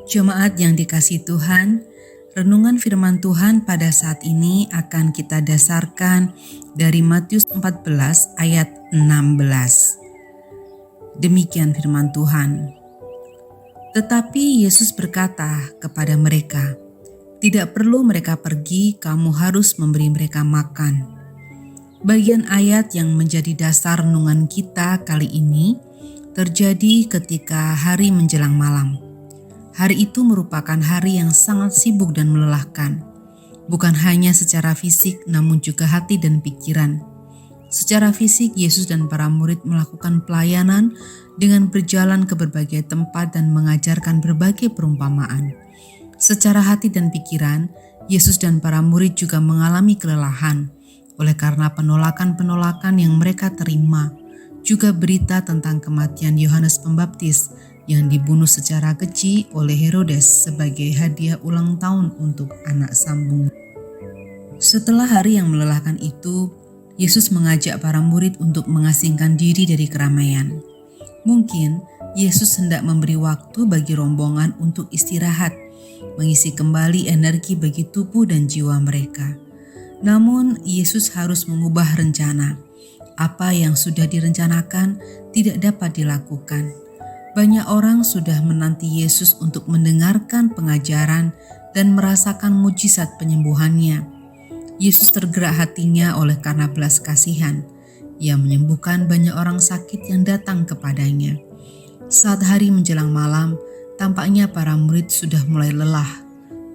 Jemaat yang dikasihi Tuhan, renungan firman Tuhan pada saat ini akan kita dasarkan dari Matius 14 ayat 16. Demikian firman Tuhan. Tetapi Yesus berkata kepada mereka, "Tidak perlu mereka pergi, kamu harus memberi mereka makan." Bagian ayat yang menjadi dasar renungan kita kali ini terjadi ketika hari menjelang malam. Hari itu merupakan hari yang sangat sibuk dan melelahkan, bukan hanya secara fisik namun juga hati dan pikiran. Secara fisik, Yesus dan para murid melakukan pelayanan dengan berjalan ke berbagai tempat dan mengajarkan berbagai perumpamaan. Secara hati dan pikiran, Yesus dan para murid juga mengalami kelelahan oleh karena penolakan-penolakan yang mereka terima, juga berita tentang kematian Yohanes Pembaptis yang dibunuh secara keji oleh Herodes sebagai hadiah ulang tahun untuk anak sambung. Setelah hari yang melelahkan itu, Yesus mengajak para murid untuk mengasingkan diri dari keramaian. Mungkin Yesus hendak memberi waktu bagi rombongan untuk istirahat, mengisi kembali energi bagi tubuh dan jiwa mereka. Namun, Yesus harus mengubah rencana. Apa yang sudah direncanakan tidak dapat dilakukan. Banyak orang sudah menanti Yesus untuk mendengarkan pengajaran dan merasakan mujizat penyembuhannya. Yesus tergerak hatinya oleh karena belas kasihan. Ia menyembuhkan banyak orang sakit yang datang kepadanya. Saat hari menjelang malam, tampaknya para murid sudah mulai lelah.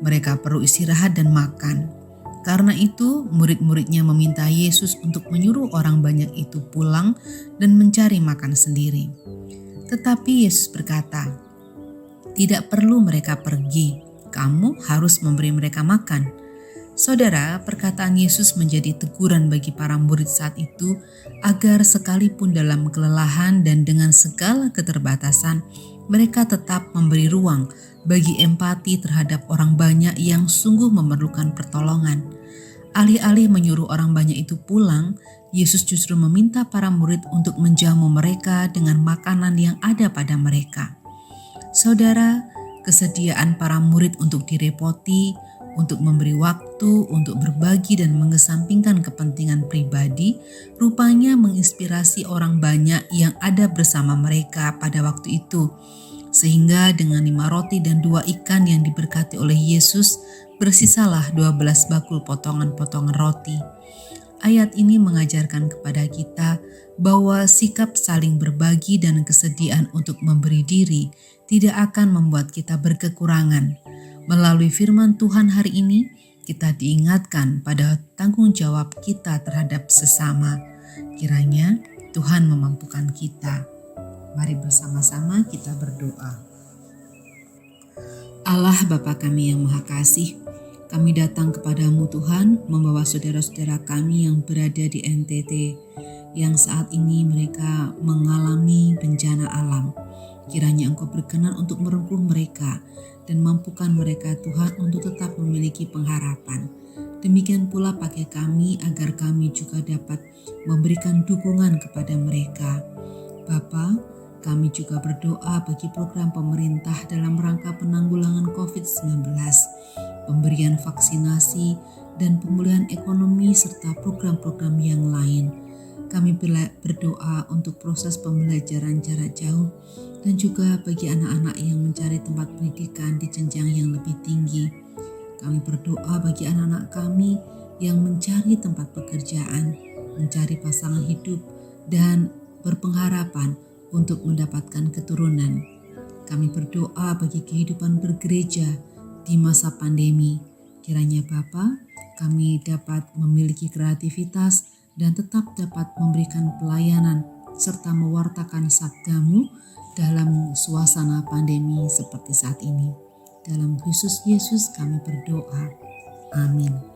Mereka perlu istirahat dan makan. Karena itu, murid-muridnya meminta Yesus untuk menyuruh orang banyak itu pulang dan mencari makan sendiri. Tetapi Yesus berkata, "Tidak perlu mereka pergi, kamu harus memberi mereka makan." Saudara, perkataan Yesus menjadi teguran bagi para murid saat itu agar sekalipun dalam kelelahan dan dengan segala keterbatasan, mereka tetap memberi ruang bagi empati terhadap orang banyak yang sungguh memerlukan pertolongan. Alih-alih menyuruh orang banyak itu pulang, Yesus justru meminta para murid untuk menjamu mereka dengan makanan yang ada pada mereka. Saudara, kesediaan para murid untuk direpoti, untuk memberi waktu, untuk berbagi dan mengesampingkan kepentingan pribadi, rupanya menginspirasi orang banyak yang ada bersama mereka pada waktu itu. Sehingga dengan 5 roti dan 2 ikan yang diberkati oleh Yesus, bersisalah 12 bakul potongan-potongan roti. Ayat ini mengajarkan kepada kita bahwa sikap saling berbagi dan kesediaan untuk memberi diri tidak akan membuat kita berkekurangan. Melalui firman Tuhan hari ini, kita diingatkan pada tanggung jawab kita terhadap sesama. Kiranya Tuhan memampukan kita. Mari bersama-sama kita berdoa. Allah Bapa kami yang Maha Kasih, kami datang kepadamu Tuhan, membawa saudara-saudara kami yang berada di NTT, yang saat ini mereka mengalami bencana alam. Kiranya Engkau berkenan untuk merengkuh mereka dan mampukan mereka Tuhan untuk tetap memiliki pengharapan. Demikian pula pakai kami agar kami juga dapat memberikan dukungan kepada mereka. Bapa, kami juga berdoa bagi program pemerintah dalam rangka penanggulangan COVID-19, pemberian vaksinasi, dan pemulihan ekonomi serta program-program yang lain. Kami berdoa untuk proses pembelajaran jarak jauh dan juga bagi anak-anak yang mencari tempat pendidikan di jenjang yang lebih tinggi. Kami berdoa bagi anak-anak kami yang mencari tempat pekerjaan, mencari pasangan hidup, dan berpengharapan untuk mendapatkan keturunan. Kami berdoa bagi kehidupan bergereja di masa pandemi. Kiranya Bapa, kami dapat memiliki kreativitas dan tetap dapat memberikan pelayanan serta mewartakan sabda-Mu dalam suasana pandemi seperti saat ini. Dalam Kristus Yesus kami berdoa. Amin.